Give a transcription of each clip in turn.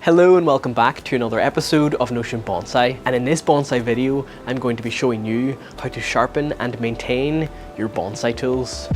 Hello and welcome back to another episode of Notion Bonsai, and in this bonsai video I'm going to be showing you how to sharpen and maintain your bonsai tools.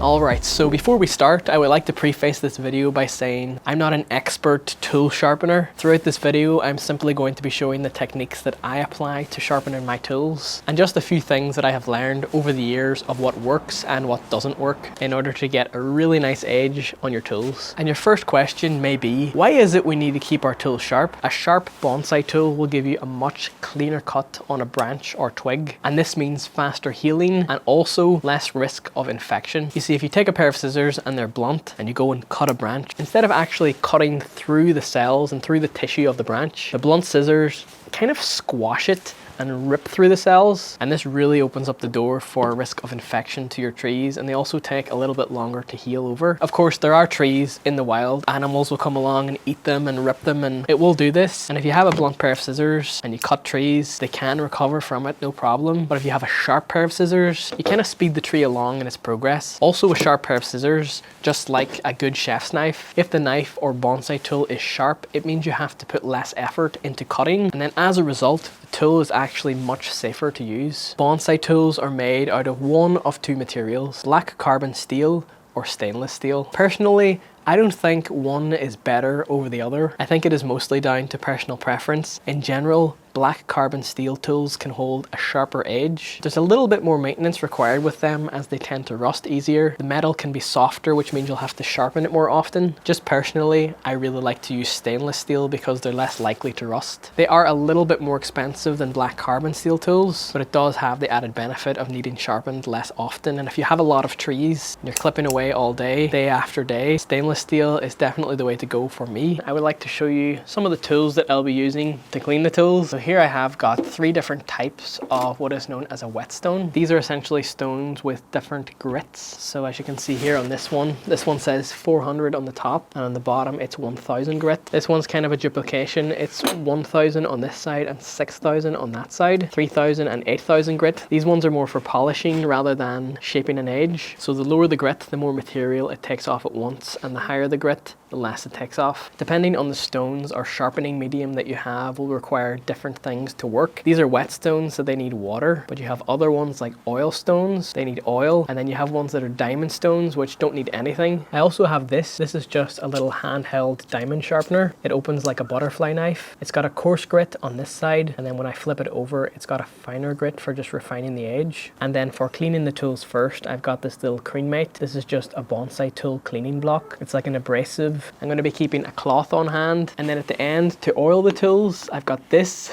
Alright, so before we start, I would like to preface this video by saying I'm not an expert tool sharpener. Throughout this video, I'm simply going to be showing the techniques that I apply to sharpening my tools, and just a few things that I have learned over the years of what works and what doesn't work in order to get a really nice edge on your tools. And your first question may be, why is it we need to keep our tools sharp? A sharp bonsai tool will give you a much cleaner cut on a branch or twig, and this means faster healing and also less risk of infection. You see, if you take a pair of scissors and they're blunt and you go and cut a branch, instead of actually cutting through the cells and through the tissue of the branch, the blunt scissors kind of squash it and rip through the cells, and this really opens up the door for a risk of infection to your trees, and they also take a little bit longer to heal over. Of course, there are trees in the wild, animals will come along and eat them and rip them, and it will do this. And if you have a blunt pair of scissors and you cut trees, they can recover from it, no problem. But if you have a sharp pair of scissors, you kind of speed the tree along in its progress. Also, a sharp pair of scissors, just like a good chef's knife, if the knife or bonsai tool is sharp, it means you have to put less effort into cutting, and then as a result, the tool is actually much safer to use. Bonsai tools are made out of one of two materials, black carbon steel or stainless steel. Personally, I don't think one is better over the other. I think it is mostly down to personal preference. In general, black carbon steel tools can hold a sharper edge. There's a little bit more maintenance required with them as they tend to rust easier. The metal can be softer, which means you'll have to sharpen it more often. Just personally, I really like to use stainless steel because they're less likely to rust. They are a little bit more expensive than black carbon steel tools, but it does have the added benefit of needing sharpened less often. And if you have a lot of trees, and you're clipping away all day, day after day, stainless steel is definitely the way to go for me. I would like to show you some of the tools that I'll be using to clean the tools. So here I have got 3 different types of what is known as a whetstone. These are essentially stones with different grits. So as you can see here on this one says 400 on the top, and on the bottom it's 1000 grit. This one's kind of a duplication. It's 1000 on this side and 6000 on that side, 3000 and 8000 grit. These ones are more for polishing rather than shaping an edge. So the lower the grit, the more material it takes off at once, and the higher the grit, the less it takes off. Depending on the stones or sharpening medium that you have will require different things to work. These are whetstones, so they need water, but you have other ones like oil stones, they need oil, and then you have ones that are diamond stones which don't need anything. I also have this is just a little handheld diamond sharpener. It opens like a butterfly knife. It's got a coarse grit on this side, and then when I flip it over, it's got a finer grit for just refining the edge. And then for cleaning the tools first, I've got this little cremate. This is just a bonsai tool cleaning block. It's like an abrasive. I'm going to be keeping a cloth on hand, and then at the end to oil the tools, I've got this.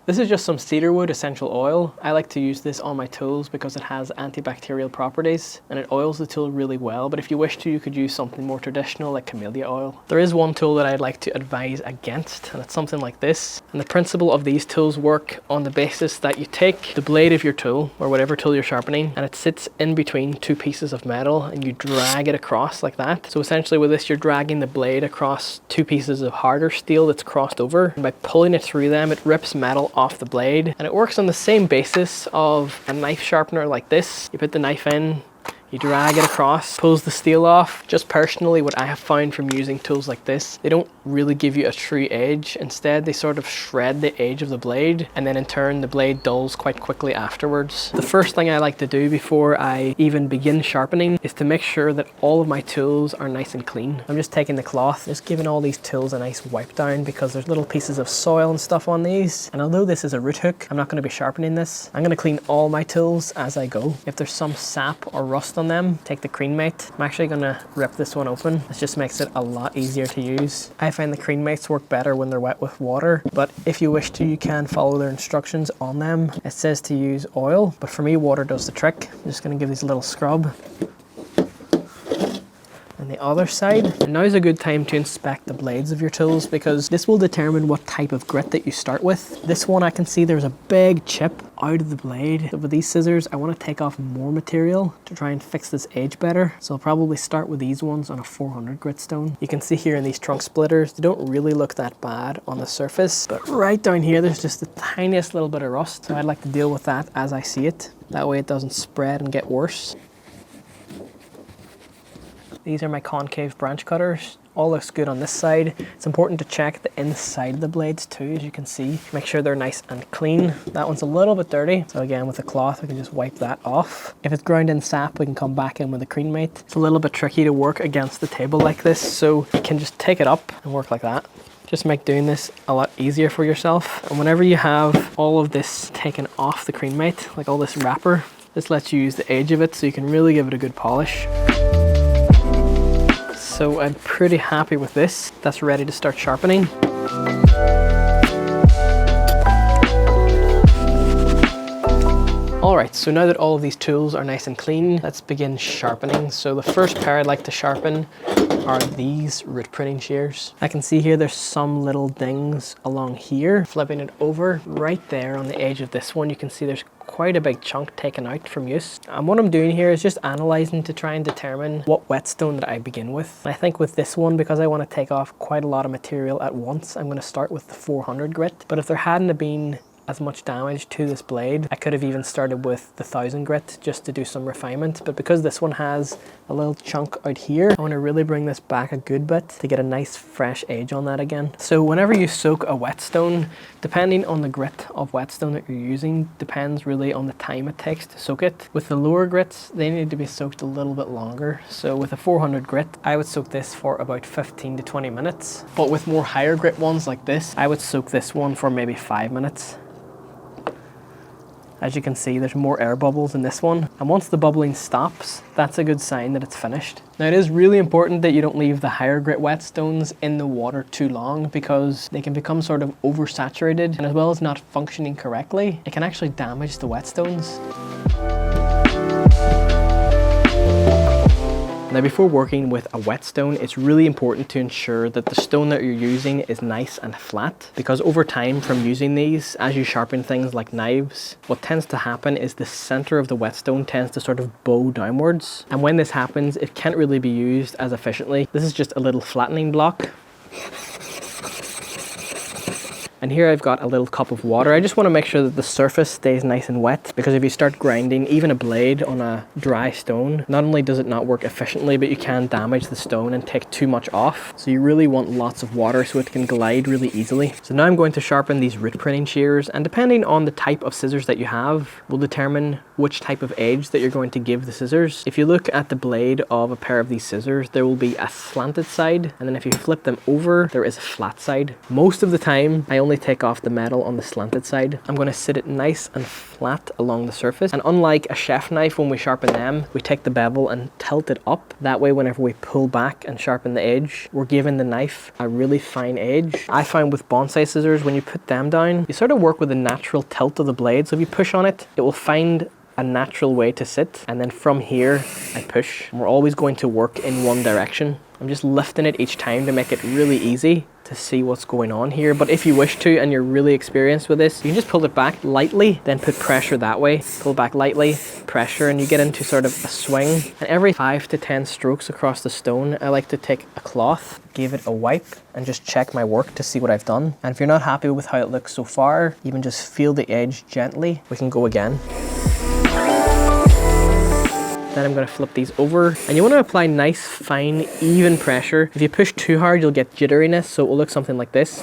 This is just some cedarwood essential oil. I like to use this on my tools because it has antibacterial properties and it oils the tool really well, but if you wish to, you could use something more traditional like camellia oil. There is one tool that I'd like to advise against, and it's something like this. And the principle of these tools work on the basis that you take the blade of your tool, or whatever tool you're sharpening, and it sits in between 2 pieces of metal, and you drag it across like that. So essentially with this, you're dragging the blade across 2 pieces of harder steel that's crossed over, and by pulling it through them, it rips metal off the blade. And it works on the same basis of a knife sharpener like this. You put the knife in, you drag it across, pulls the steel off. Just personally, what I have found from using tools like this, they don't really give you a true edge. Instead, they sort of shred the edge of the blade, and then in turn, the blade dulls quite quickly afterwards. The first thing I like to do before I even begin sharpening is to make sure that all of my tools are nice and clean. I'm just taking the cloth, just giving all these tools a nice wipe down because there's little pieces of soil and stuff on these. And although this is a root hook, I'm not going to be sharpening this. I'm going to clean all my tools as I go. If there's some sap or rust on them, take the cremate. I'm actually going to rip this one open. This just makes it a lot easier to use. I find the cremates work better when they're wet with water, but if you wish to, you can follow their instructions on them. It says to use oil, but for me, water does the trick. I'm just going to give these a little scrub. And the the other side. And now is a good time to inspect the blades of your tools, because this will determine what type of grit that you start with. This one, I can see there's a big chip out of the blade. With these scissors, I want to take off more material to try and fix this edge better. So I'll probably start with these ones on a 400 grit stone. You can see here in these trunk splitters, they don't really look that bad on the surface, but right down here, there's just the tiniest little bit of rust. So I'd like to deal with that as I see it. That way it doesn't spread and get worse. These are my concave branch cutters. All looks good on this side. It's important to check the inside of the blades too, as you can see. Make sure they're nice and clean. That one's a little bit dirty. So again, with a cloth, we can just wipe that off. If it's ground in sap, we can come back in with a cremate. It's a little bit tricky to work against the table like this, so you can just take it up and work like that. Just make doing this a lot easier for yourself. And whenever you have all of this taken off the cremate, like all this wrapper, this lets you use the edge of it so you can really give it a good polish. So I'm pretty happy with this. That's ready to start sharpening. Alright, so now that all of these tools are nice and clean, let's begin sharpening. So the first pair I'd like to sharpen are these root pruning shears. I can see here there's some little dings along here. Flipping it over right there on the edge of this one, you can see there's quite a big chunk taken out from use. And what I'm doing here is just analyzing to try and determine what whetstone that I begin with. I think with this one, because I want to take off quite a lot of material at once, I'm going to start with the 400 grit. But if there hadn't been as much damage to this blade, I could have even started with the 1000 grit just to do some refinement. But because this one has a little chunk out here, I want to really bring this back a good bit to get a nice fresh edge on that again. So whenever you soak a whetstone, depending on the grit of whetstone that you're using, depends really on the time it takes to soak it. With the lower grits, they need to be soaked a little bit longer. So with a 400 grit, I would soak this for about 15 to 20 minutes. But with more higher grit ones like this, I would soak this one for maybe 5 minutes. As you can see, there's more air bubbles in this one. And once the bubbling stops, that's a good sign that it's finished. Now it is really important that you don't leave the higher grit whetstones in the water too long, because they can become sort of oversaturated, and as well as not functioning correctly, it can actually damage the whetstones. Now before working with a whetstone, it's really important to ensure that the stone that you're using is nice and flat, because over time from using these, as you sharpen things like knives, what tends to happen is the center of the whetstone tends to sort of bow downwards. And when this happens, it can't really be used as efficiently. This is just a little flattening block. And here I've got a little cup of water. I just want to make sure that the surface stays nice and wet, because if you start grinding even a blade on a dry stone, not only does it not work efficiently, but you can damage the stone and take too much off. So you really want lots of water so it can glide really easily. So now I'm going to sharpen these root pruning shears, and depending on the type of scissors that you have will determine which type of edge that you're going to give the scissors. If you look at the blade of a pair of these scissors, there will be a slanted side, and then if you flip them over, there is a flat side. Most of the time, I only take off the metal on the slanted side. I'm going to sit it nice and flat along the surface, and unlike a chef knife, when we sharpen them, we take the bevel and tilt it up. That way whenever we pull back and sharpen the edge, we're giving the knife a really fine edge. I find with bonsai scissors, when you put them down, you sort of work with the natural tilt of the blade. So if you push on it, it will find a natural way to sit, and then from here I push. We're always going to work in one direction. I'm just lifting it each time to make it really easy to see what's going on here. But if you wish to and you're really experienced with this, you can just pull it back lightly, then put pressure that way. Pull back lightly, pressure, and you get into sort of a swing. And every 5 to 10 strokes across the stone, I like to take a cloth, give it a wipe, and just check my work to see what I've done. And if you're not happy with how it looks so far, even just feel the edge gently. We can go again. Then I'm going to flip these over, and you want to apply nice, fine, even pressure. If you push too hard, you'll get jitteriness, so it will look something like this.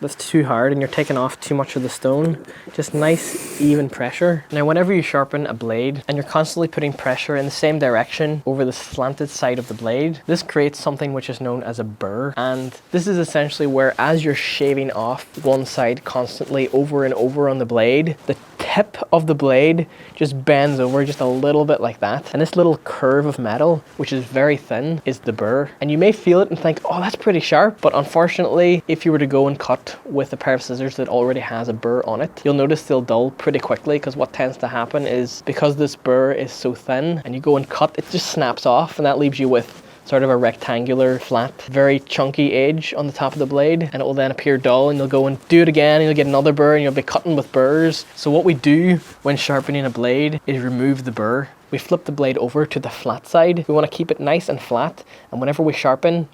That's too hard and you're taking off too much of the stone. Just nice, even pressure. Now, whenever you sharpen a blade and you're constantly putting pressure in the same direction over the slanted side of the blade, this creates something which is known as a burr. And this is essentially where, as you're shaving off one side constantly over and over on the blade, the tip of the blade just bends over just a little bit like that. And this little curve of metal, which is very thin, is the burr. And you may feel it and think, oh, that's pretty sharp. But unfortunately, if you were to go and cut with a pair of scissors that already has a burr on it, you'll notice they'll dull pretty quickly, because what tends to happen is because this burr is so thin and you go and cut, it just snaps off, and that leaves you with sort of a rectangular, flat, very chunky edge on the top of the blade, and it will then appear dull, and you'll go and do it again, and you'll get another burr, and you'll be cutting with burrs. So what we do when sharpening a blade is remove the burr. We flip the blade over to the flat side. We want to keep it nice and flat, and whenever we sharpen,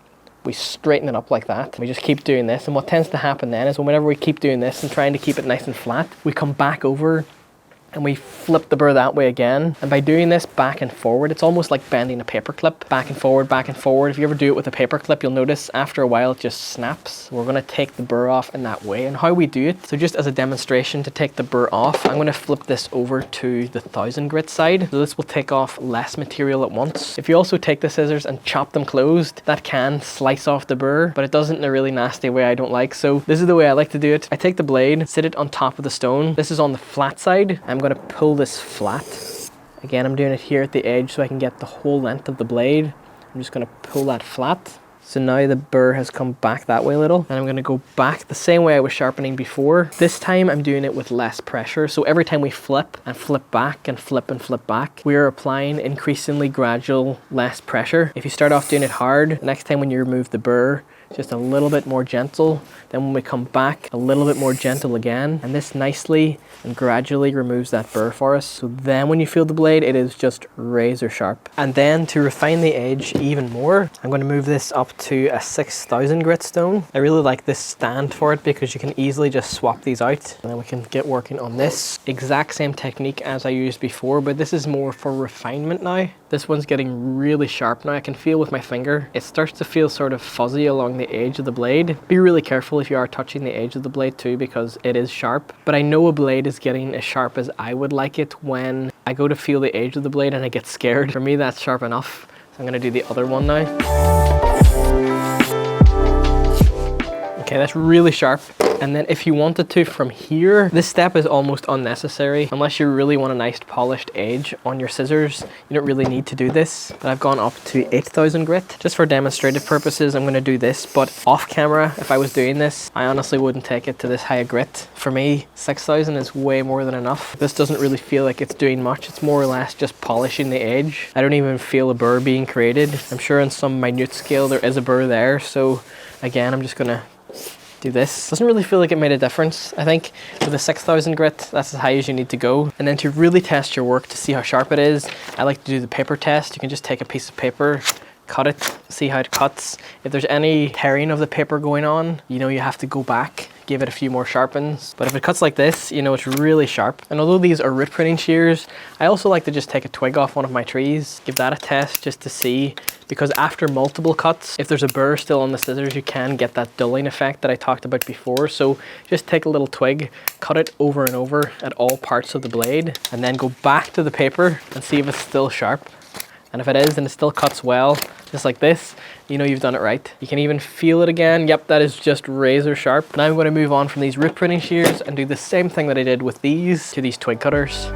we straighten it up like that. We just keep doing this, and what tends to happen then is whenever we keep doing this and trying to keep it nice and flat, we come back over and we flip the burr that way again. And by doing this back and forward, it's almost like bending a paper clip, back and forward, back and forward. If you ever do it with a paper clip, you'll notice after a while it just snaps. We're gonna take the burr off in that way. And how we do it, so just as a demonstration to take the burr off, I'm gonna flip this over to the 1000 grit side. So this will take off less material at once. If you also take the scissors and chop them closed, that can slice off the burr, but it doesn't in a really nasty way I don't like. So this is the way I like to do it. I take the blade, sit it on top of the stone. This is on the flat side. I'm going to pull this flat. Again, I'm doing it here at the edge so I can get the whole length of the blade. I'm just going to pull that flat. So now the burr has come back that way a little, and I'm going to go back the same way I was sharpening before. This time I'm doing it with less pressure. So every time we flip and flip back and flip back, we are applying increasingly gradual, less pressure. If you start off doing it hard, next time when you remove the burr, just a little bit more gentle. Then when we come back, a little bit more gentle again. And this nicely and gradually removes that burr for us. So then when you feel the blade, it is just razor sharp. And then to refine the edge even more, I'm going to move this up to a 6000 grit stone. I really like this stand for it because you can easily just swap these out. And then we can get working on this. Exact same technique as I used before, but this is more for refinement now. This one's getting really sharp now. I can feel with my finger. It starts to feel sort of fuzzy along the edge of the blade. Be really careful if you are touching the edge of the blade too, because it is sharp. But I know a blade is getting as sharp as I would like it when I go to feel the edge of the blade and I get scared. For me, that's sharp enough. So I'm gonna do the other one now. Okay, that's really sharp. And then if you wanted to from here, this step is almost unnecessary. Unless you really want a nice polished edge on your scissors, you don't really need to do this. But I've gone up to 8000 grit. Just for demonstrative purposes, I'm gonna do this. But off camera, if I was doing this, I honestly wouldn't take it to this high grit. For me, 6000 is way more than enough. This doesn't really feel like it's doing much. It's more or less just polishing the edge. I don't even feel a burr being created. I'm sure on some minute scale there is a burr there. So again, I'm just gonna do this. Doesn't really feel like it made a difference. I think with a 6000 grit, that's as high as you need to go. And then to really test your work to see how sharp it is, I like to do the paper test. You can just take a piece of paper, cut it, see how it cuts. If there's any tearing of the paper going on, you know you have to go back, give it a few more sharpens. But if it cuts like this, you know it's really sharp. And although these are root pruning shears, I also like to just take a twig off one of my trees, give that a test just to see, because after multiple cuts, if there's a burr still on the scissors, you can get that dulling effect that I talked about before. So just take a little twig, cut it over and over at all parts of the blade, and then go back to the paper and see if it's still sharp. And if it is, and it still cuts well, just like this, you know you've done it right. You can even feel it again. Yep, that is just razor sharp. Now I'm going to move on from these root pruning shears and do the same thing that I did with these to these twig cutters.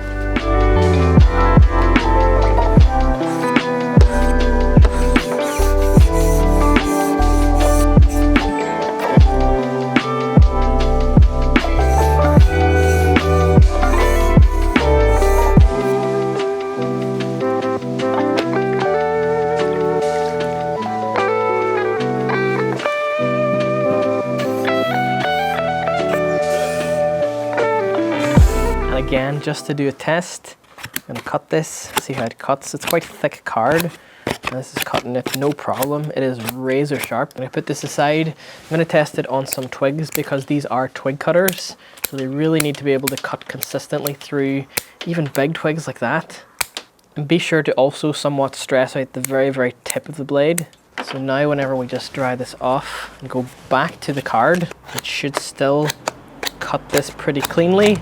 Again, just to do a test, I'm going to cut this, see how it cuts. It's quite thick card. And this is cutting it no problem. It is razor sharp. I'm going to put this aside. I'm going to test it on some twigs because these are twig cutters. So they really need to be able to cut consistently through even big twigs like that. And be sure to also somewhat stress out the very, very tip of the blade. So now whenever we just dry this off and go back to the card, it should still cut this pretty cleanly.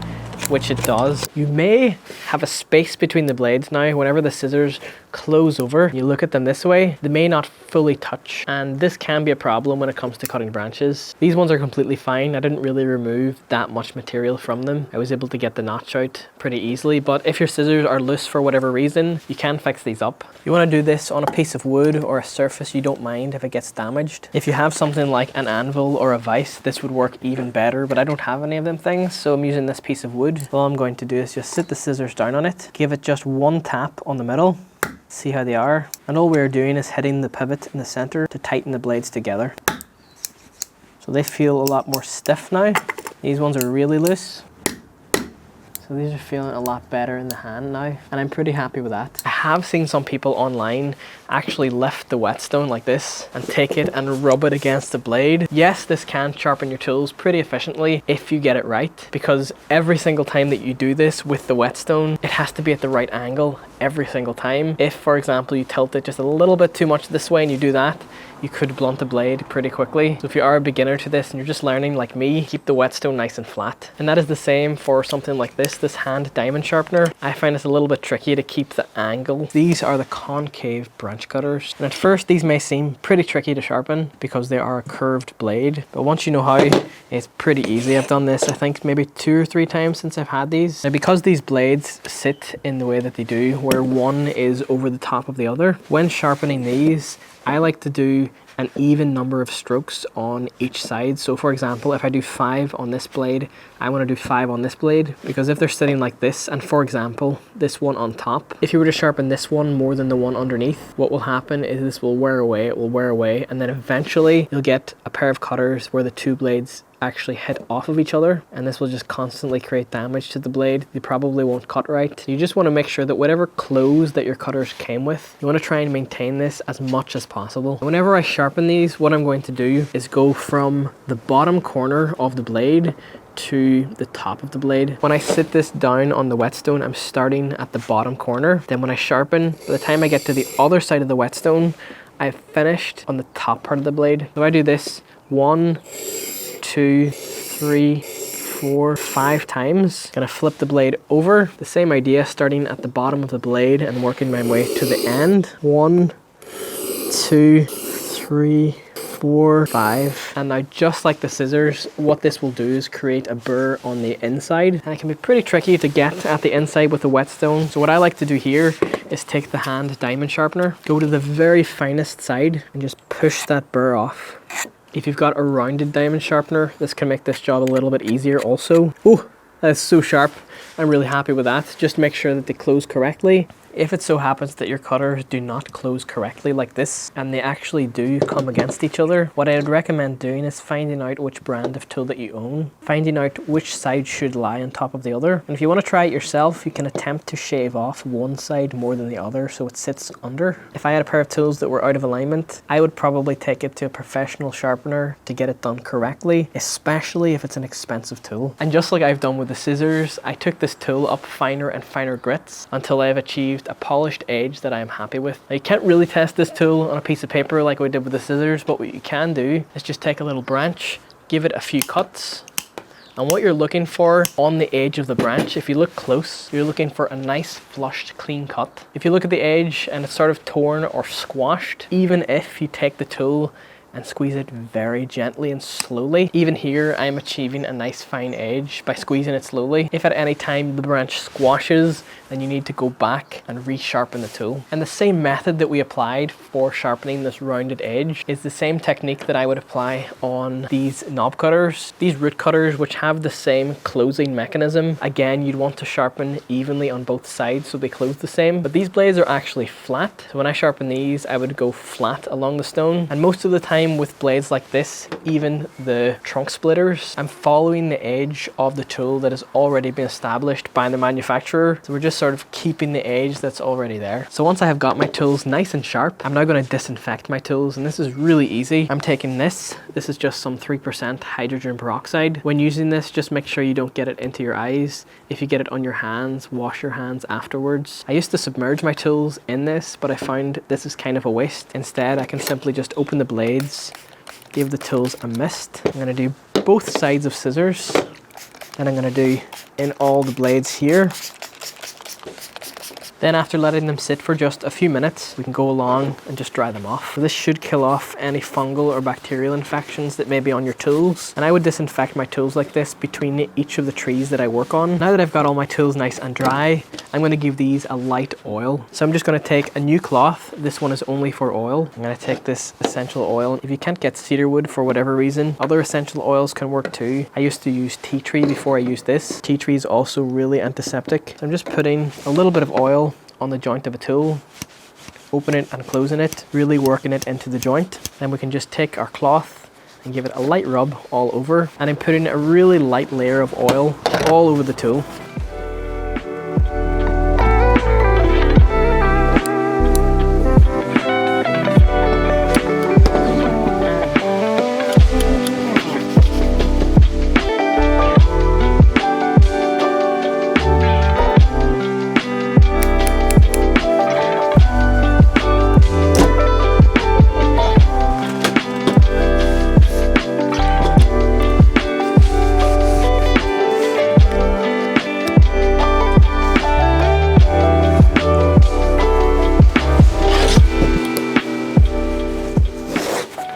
which it does. You may have a space between the blades now. Whenever the scissors close over, you look at them this way, they may not fully touch, and this can be a problem when it comes to cutting branches. These ones are completely fine. I didn't really remove that much material from them. I was able to get the notch out pretty easily, but if your scissors are loose for whatever reason, you can fix these up. You want to do this on a piece of wood or a surface you don't mind if it gets damaged. If you have something like an anvil or a vise, this would work even better, but I don't have any of them things, so I'm using this piece of wood. All I'm going to do is just sit the scissors down on it, give it just one tap on the middle, see how they are, and all we're doing is hitting the pivot in the center to tighten the blades together. So they feel a lot more stiff now. These ones are really loose. So these are feeling a lot better in the hand now, and I'm pretty happy with that. I have seen some people online actually lift the whetstone like this and take it and rub it against the blade. Yes, this can sharpen your tools pretty efficiently if you get it right, because every single time that you do this with the whetstone, it has to be at the right angle every single time. If, for example, you tilt it just a little bit too much this way and you do that, you could blunt the blade pretty quickly. So if you are a beginner to this and you're just learning like me, keep the whetstone nice and flat. And that is the same for something like this hand diamond sharpener. I find it's a little bit tricky to keep the angle. These are the concave branch cutters. And at first these may seem pretty tricky to sharpen because they are a curved blade, but once you know how, it's pretty easy. I've done this I think maybe 2 or 3 times since I've had these. Now because these blades sit in the way that they do, where one is over the top of the other, when sharpening these, I like to do an even number of strokes on each side. So for example, if I do 5 on this blade, I want to do 5 on this blade, because if they're sitting like this, and for example, this one on top, if you were to sharpen this one more than the one underneath, what will happen is this will wear away, it will wear away, and then eventually you'll get a pair of cutters where the 2 blades actually hit off of each other, and this will just constantly create damage to the blade. You probably won't cut right. You just want to make sure that whatever close that your cutters came with, you want to try and maintain this as much as possible. Whenever I sharpen these, what I'm going to do is go from the bottom corner of the blade to the top of the blade. When I sit this down on the whetstone, I'm starting at the bottom corner. Then when I sharpen, by the time I get to the other side of the whetstone, I've finished on the top part of the blade. So I do this 1, 2, 3, 4, 5 times. Gonna flip the blade over. The same idea, starting at the bottom of the blade and working my way to the end. 1, 2, 3, 4, 5. And now, just like the scissors, what this will do is create a burr on the inside, and it can be pretty tricky to get at the inside with the whetstone. So what I like to do here is take the hand diamond sharpener, go to the very finest side, and just push that burr off. If you've got a rounded diamond sharpener, this can make this job a little bit easier also. Oh, that's so sharp. I'm really happy with that. Just make sure that they close correctly. If it so happens that your cutters do not close correctly like this, and they actually do come against each other, what I would recommend doing is finding out which brand of tool that you own, finding out which side should lie on top of the other. And if you want to try it yourself, you can attempt to shave off one side more than the other so it sits under. If I had a pair of tools that were out of alignment, I would probably take it to a professional sharpener to get it done correctly, especially if it's an expensive tool. And just like I've done with the scissors, I took this tool up finer and finer grits until I've achieved a polished edge that I am happy with. Now, you can't really test this tool on a piece of paper like we did with the scissors, but what you can do is just take a little branch, give it a few cuts, and what you're looking for on the edge of the branch, if you look close, you're looking for a nice flushed clean cut. If you look at the edge and it's sort of torn or squashed, even if you take the tool and squeeze it very gently and slowly, even here I'm achieving a nice fine edge by squeezing it slowly. If at any time the branch squashes, then you need to go back and resharpen the tool. And the same method that we applied for sharpening this rounded edge is the same technique that I would apply on these knob cutters, these root cutters, which have the same closing mechanism. Again, you'd want to sharpen evenly on both sides so they close the same, but these blades are actually flat. So when I sharpen these, I would go flat along the stone, and most of the time with blades like this, even the trunk splitters, I'm following the edge of the tool that has already been established by the manufacturer. So we're just sort of keeping the edge that's already there. So once I have got my tools nice and sharp, I'm now going to disinfect my tools, and this is really easy. I'm taking this is just some 3% hydrogen peroxide. When using this, just make sure you don't get it into your eyes. If you get it on your hands, wash your hands afterwards. I used to submerge my tools in this, but I found this is kind of a waste. Instead, I can simply just open the blades, give the tools a mist. I'm going to do both sides of scissors. And I'm gonna do in all the blades here. Then after letting them sit for just a few minutes, we can go along and just dry them off. This should kill off any fungal or bacterial infections that may be on your tools. And I would disinfect my tools like this between each of the trees that I work on. Now that I've got all my tools nice and dry, I'm going to give these a light oil. So I'm just going to take a new cloth. This one is only for oil. I'm going to take this essential oil. If you can't get cedar wood for whatever reason, other essential oils can work too. I used to use tea tree before I used this. Tea tree is also really antiseptic. So I'm just putting a little bit of oil on the joint of a tool, open it and closing it, really working it into the joint. Then we can just take our cloth and give it a light rub all over, and I'm putting a really light layer of oil all over the tool.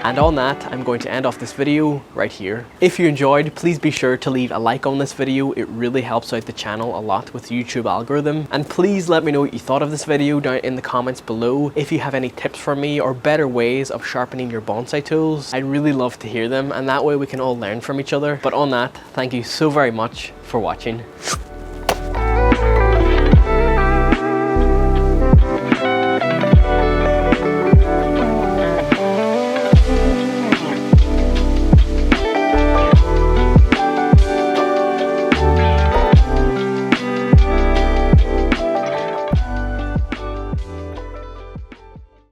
And on that, I'm going to end off this video right here. If you enjoyed, please be sure to leave a like on this video. It really helps out the channel a lot with the YouTube algorithm. And please let me know what you thought of this video down in the comments below. If you have any tips for me or better ways of sharpening your bonsai tools, I'd really love to hear them, and that way we can all learn from each other. But on that, thank you so very much for watching.